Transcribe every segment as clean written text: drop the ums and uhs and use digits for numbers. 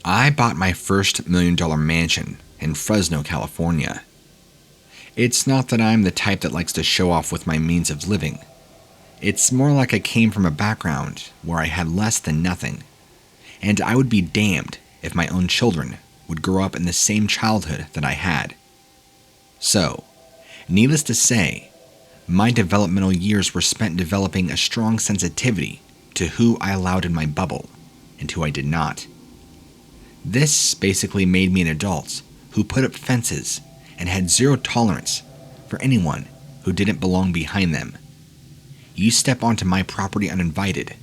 I bought my first $1 million mansion in Fresno, California. It's not that I'm the type that likes to show off with my means of living. It's more like I came from a background where I had less than nothing, and I would be damned if my own children would grow up in the same childhood that I had. So, needless to say, my developmental years were spent developing a strong sensitivity to who I allowed in my bubble and who I did not. This basically made me an adult who put up fences and had zero tolerance for anyone who didn't belong behind them. You step onto my property uninvited,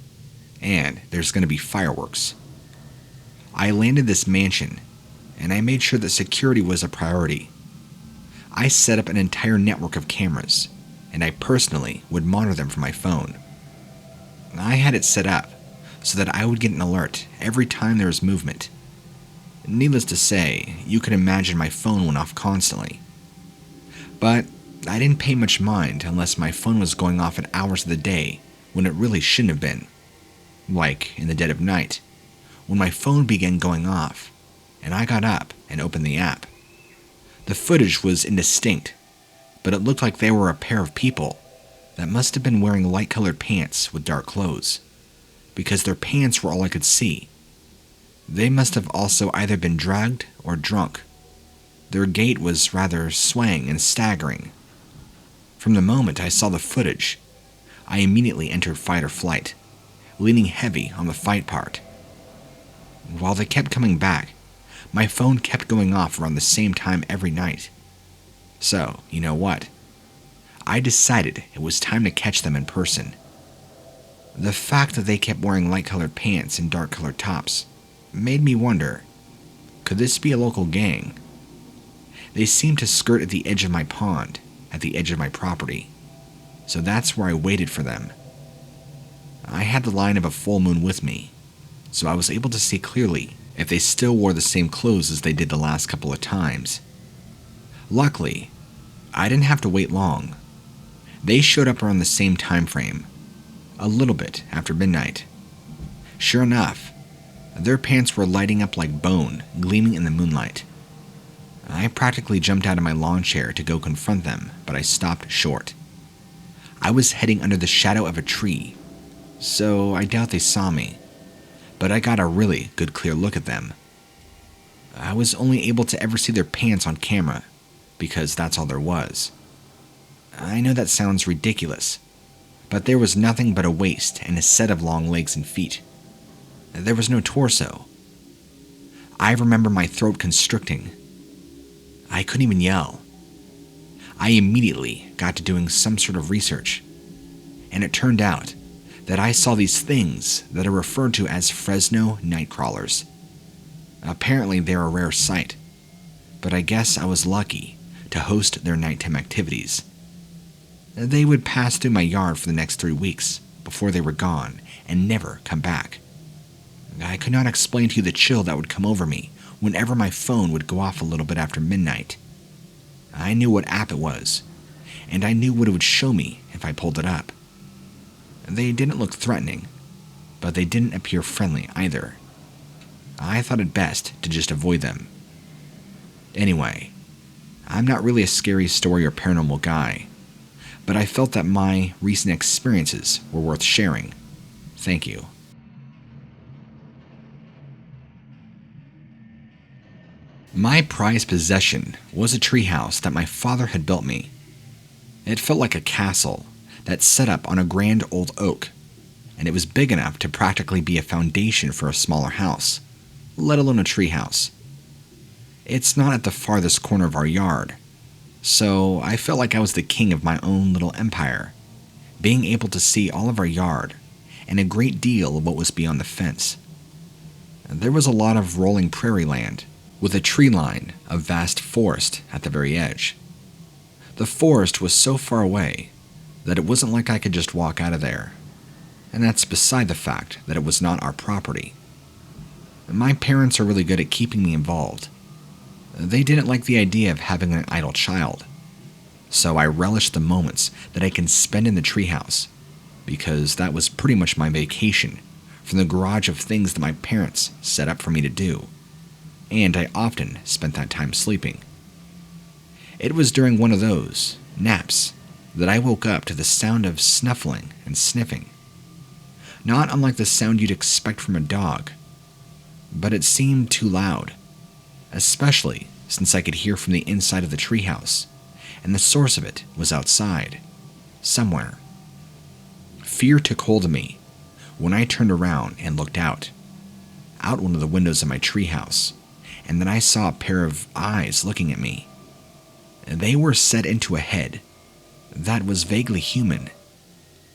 and there's going to be fireworks. I landed this mansion, and I made sure that security was a priority. I set up an entire network of cameras, and I personally would monitor them from my phone. I had it set up so that I would get an alert every time there was movement. Needless to say, you can imagine my phone went off constantly. But I didn't pay much mind unless my phone was going off at hours of the day when it really shouldn't have been. Like in the dead of night, when my phone began going off, and I got up and opened the app. The footage was indistinct, but it looked like they were a pair of people that must have been wearing light-colored pants with dark clothes, because their pants were all I could see. They must have also either been drugged or drunk. Their gait was rather swaying and staggering. From the moment I saw the footage, I immediately entered fight or flight, leaning heavy on the fight part. While they kept coming back, my phone kept going off around the same time every night. So, you know what? I decided it was time to catch them in person. The fact that they kept wearing light-colored pants and dark-colored tops made me wonder, could this be a local gang? They seemed to skirt at the edge of my pond, at the edge of my property, so that's where I waited for them. I had the line of a full moon with me, so I was able to see clearly if they still wore the same clothes as they did the last couple of times. Luckily, I didn't have to wait long. They showed up around the same time frame, a little bit after midnight. Sure enough, their pants were lighting up like bone, gleaming in the moonlight. I practically jumped out of my lawn chair to go confront them, but I stopped short. I was heading under the shadow of a tree, so I doubt they saw me, but I got a really good clear look at them. I was only able to ever see their pants on camera, because that's all there was. I know that sounds ridiculous, but there was nothing but a waist and a set of long legs and feet. There was no torso. I remember my throat constricting. I couldn't even yell. I immediately got to doing some sort of research, and it turned out that I saw these things that are referred to as Fresno nightcrawlers. Apparently they're a rare sight, but I guess I was lucky to host their nighttime activities. They would pass through my yard for the next 3 weeks before they were gone and never come back. I could not explain to you the chill that would come over me whenever my phone would go off a little bit after midnight. I knew what app it was, and I knew what it would show me if I pulled it up. They didn't look threatening, but they didn't appear friendly either. I thought it best to just avoid them. Anyway, I'm not really a scary story or paranormal guy, but I felt that my recent experiences were worth sharing. Thank you. My prized possession was a treehouse that my father had built me. It felt like a castle that set up on a grand old oak, and it was big enough to practically be a foundation for a smaller house, let alone a treehouse. It's not at the farthest corner of our yard, so I felt like I was the king of my own little empire, being able to see all of our yard and a great deal of what was beyond the fence. There was a lot of rolling prairie land, with a tree line of vast forest at the very edge. The forest was so far away that it wasn't like I could just walk out of there, and that's beside the fact that it was not our property. My parents are really good at keeping me involved. They didn't like the idea of having an idle child, so I relished the moments that I can spend in the treehouse, because that was pretty much my vacation from the garage of things that my parents set up for me to do. and I often spent that time sleeping. It was during one of those naps that I woke up to the sound of snuffling and sniffing. Not unlike the sound you'd expect from a dog, but it seemed too loud, especially since I could hear from the inside of the treehouse, and the source of it was outside, somewhere. Fear took hold of me when I turned around and looked out one of the windows of my treehouse, and then I saw a pair of eyes looking at me. They were set into a head that was vaguely human,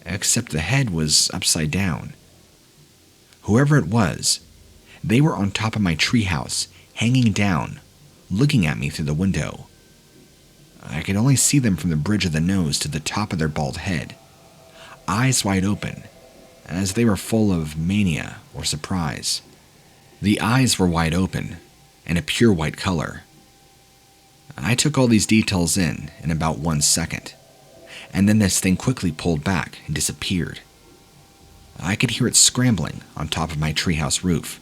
except the head was upside down. Whoever it was, they were on top of my treehouse, hanging down, looking at me through the window. I could only see them from the bridge of the nose to the top of their bald head, eyes wide open, as they were full of mania or surprise. The eyes were wide open, and a pure white color. I took all these details in about 1 second, and then this thing quickly pulled back and disappeared. I could hear it scrambling on top of my treehouse roof,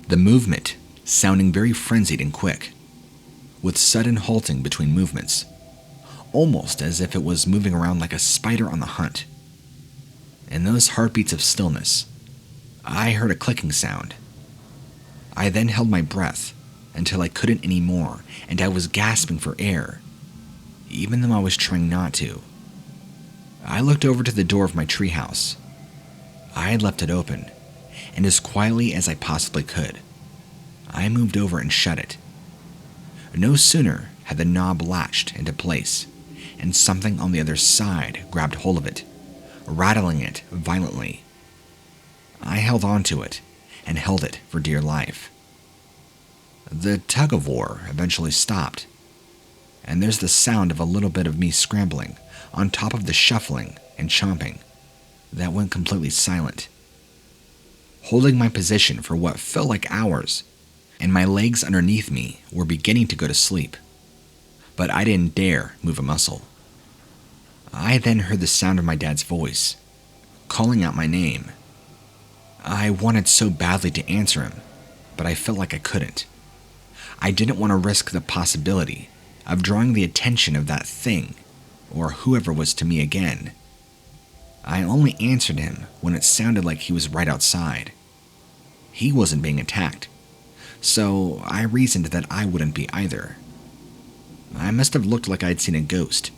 the movement sounding very frenzied and quick, with sudden halting between movements, almost as if it was moving around like a spider on the hunt. In those heartbeats of stillness, I heard a clicking sound. I then held my breath until I couldn't anymore, and I was gasping for air, even though I was trying not to. I looked over to the door of my treehouse. I had left it open, and as quietly as I possibly could, I moved over and shut it. No sooner had the knob latched into place, and something on the other side grabbed hold of it, rattling it violently. I held onto it and held it for dear life. The tug-of-war eventually stopped, and there's the sound of a little bit of me scrambling on top of the shuffling and chomping that went completely silent. Holding my position for what felt like hours, and my legs underneath me were beginning to go to sleep, but I didn't dare move a muscle. I then heard the sound of my dad's voice, calling out my name. I wanted so badly to answer him, but I felt like I couldn't. I didn't want to risk the possibility of drawing the attention of that thing, or whoever was to me again. I only answered him when it sounded like he was right outside. He wasn't being attacked, so I reasoned that I wouldn't be either. I must have looked like I'd seen a ghost,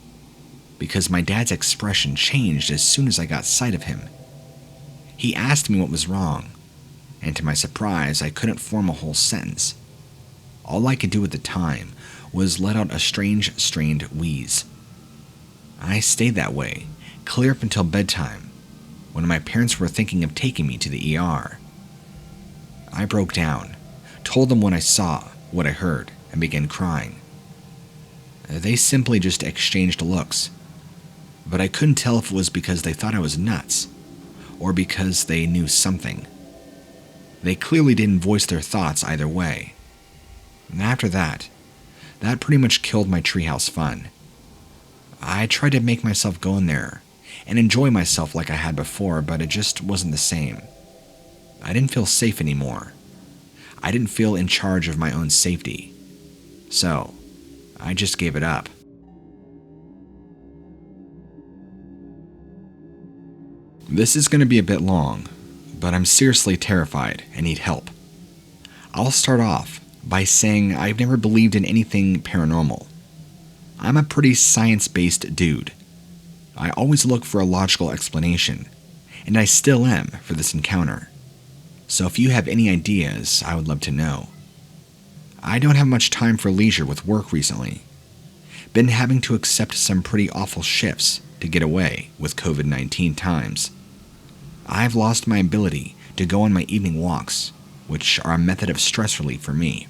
because my dad's expression changed as soon as I got sight of him. He asked me what was wrong, and to my surprise, I couldn't form a whole sentence. All I could do at the time was let out a strange, strained wheeze. I stayed that way, clear up until bedtime, when my parents were thinking of taking me to the ER. I broke down, told them what I saw, what I heard, and began crying. They simply just exchanged looks, but I couldn't tell if it was because they thought I was nuts, or because they knew something. They clearly didn't voice their thoughts either way. And after that pretty much killed my treehouse fun. I tried to make myself go in there and enjoy myself like I had before, but it just wasn't the same. I didn't feel safe anymore. I didn't feel in charge of my own safety. So, I just gave it up. This is going to be a bit long, but I'm seriously terrified and need help. I'll start off by saying I've never believed in anything paranormal. I'm a pretty science-based dude. I always look for a logical explanation, and I still am for this encounter. So if you have any ideas, I would love to know. I don't have much time for leisure with work recently. Been having to accept some pretty awful shifts to get away with COVID-19 times. I've lost my ability to go on my evening walks, which are a method of stress relief for me.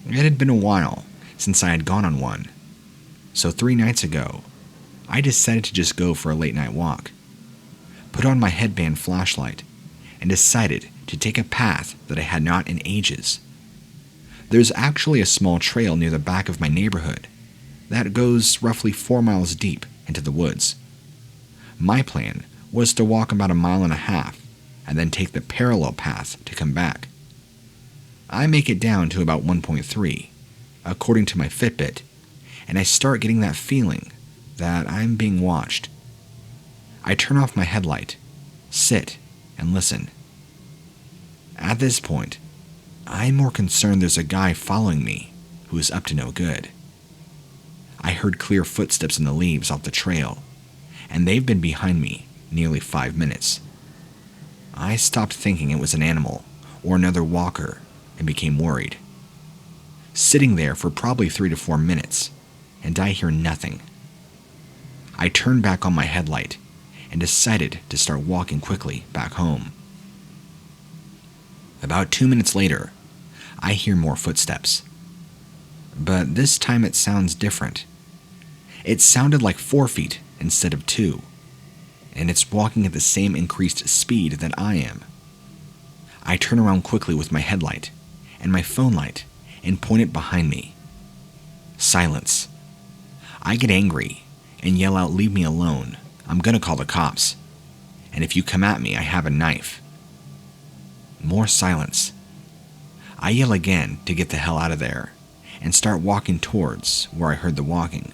It had been a while since I had gone on one, so 3 nights ago, I decided to just go for a late night walk, put on my headband flashlight, and decided to take a path that I had not in ages. There's actually a small trail near the back of my neighborhood that goes roughly 4 miles deep into the woods. My plan was to walk about 1.5 miles and then take the parallel path to come back. I make it down to about 1.3, according to my Fitbit, and I start getting that feeling that I'm being watched. I turn off my headlight, sit, and listen. At this point, I'm more concerned there's a guy following me who is up to no good. I heard clear footsteps in the leaves off the trail, and they've been behind me nearly 5 minutes. I stopped thinking it was an animal or another walker and became worried. Sitting there for probably 3 to 4 minutes, and I hear nothing. I turned back on my headlight and decided to start walking quickly back home. About 2 minutes later, I hear more footsteps. But this time it sounds different. It sounded like 4 feet instead of 2, and it's walking at the same increased speed that I am. I turn around quickly with my headlight and my phone light and point it behind me. Silence. I get angry and yell out, "Leave me alone. I'm gonna call the cops. And if you come at me, I have a knife." More silence. I yell again to get the hell out of there and start walking towards where I heard the walking.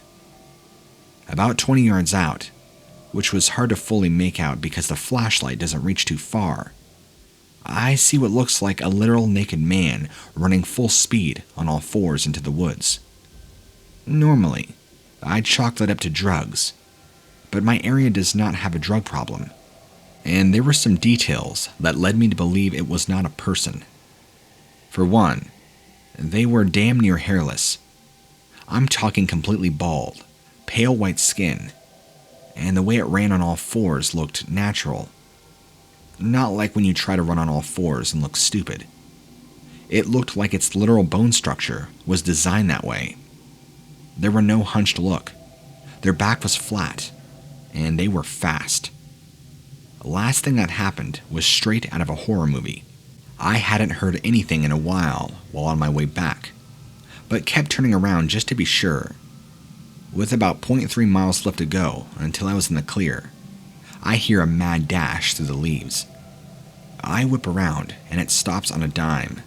About 20 yards out, which was hard to fully make out because the flashlight doesn't reach too far, I see what looks like a literal naked man running full speed on all fours into the woods. Normally, I'd chalk that up to drugs, but my area does not have a drug problem, and there were some details that led me to believe it was not a person. For one, they were damn near hairless. I'm talking completely bald, pale white skin, and the way it ran on all fours looked natural. Not like when you try to run on all fours and look stupid. It looked like its literal bone structure was designed that way. There were no hunched look. Their back was flat, and they were fast. The last thing that happened was straight out of a horror movie. I hadn't heard anything in a while on my way back, but kept turning around just to be sure. With about 0.3 miles left to go until I was in the clear, I hear a mad dash through the leaves. I whip around and it stops on a dime.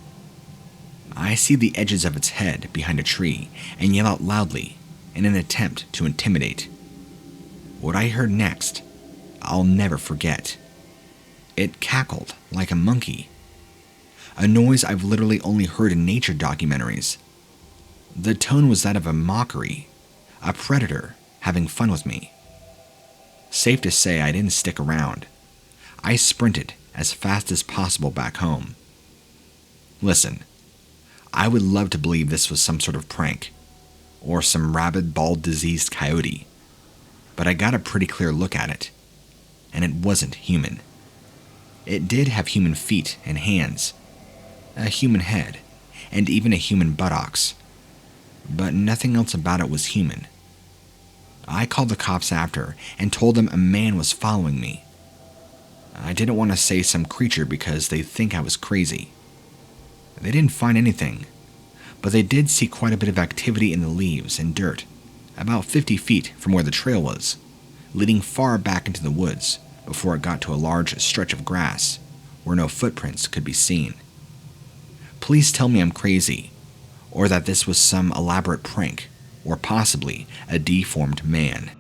I see the edges of its head behind a tree and yell out loudly in an attempt to intimidate. What I heard next, I'll never forget. It cackled like a monkey. A noise I've literally only heard in nature documentaries. The tone was that of a mockery, a predator having fun with me. Safe to say I didn't stick around. I sprinted as fast as possible back home. Listen, I would love to believe this was some sort of prank, or some rabid, bald, diseased coyote, but I got a pretty clear look at it, and it wasn't human. It did have human feet and hands, a human head, and even a human buttocks, but nothing else about it was human. I called the cops after and told them a man was following me. I didn't want to say some creature because they'd think I was crazy. They didn't find anything, but they did see quite a bit of activity in the leaves and dirt, about 50 feet from where the trail was, leading far back into the woods before it got to a large stretch of grass where no footprints could be seen. Please tell me I'm crazy, or that this was some elaborate prank, or possibly a deformed man.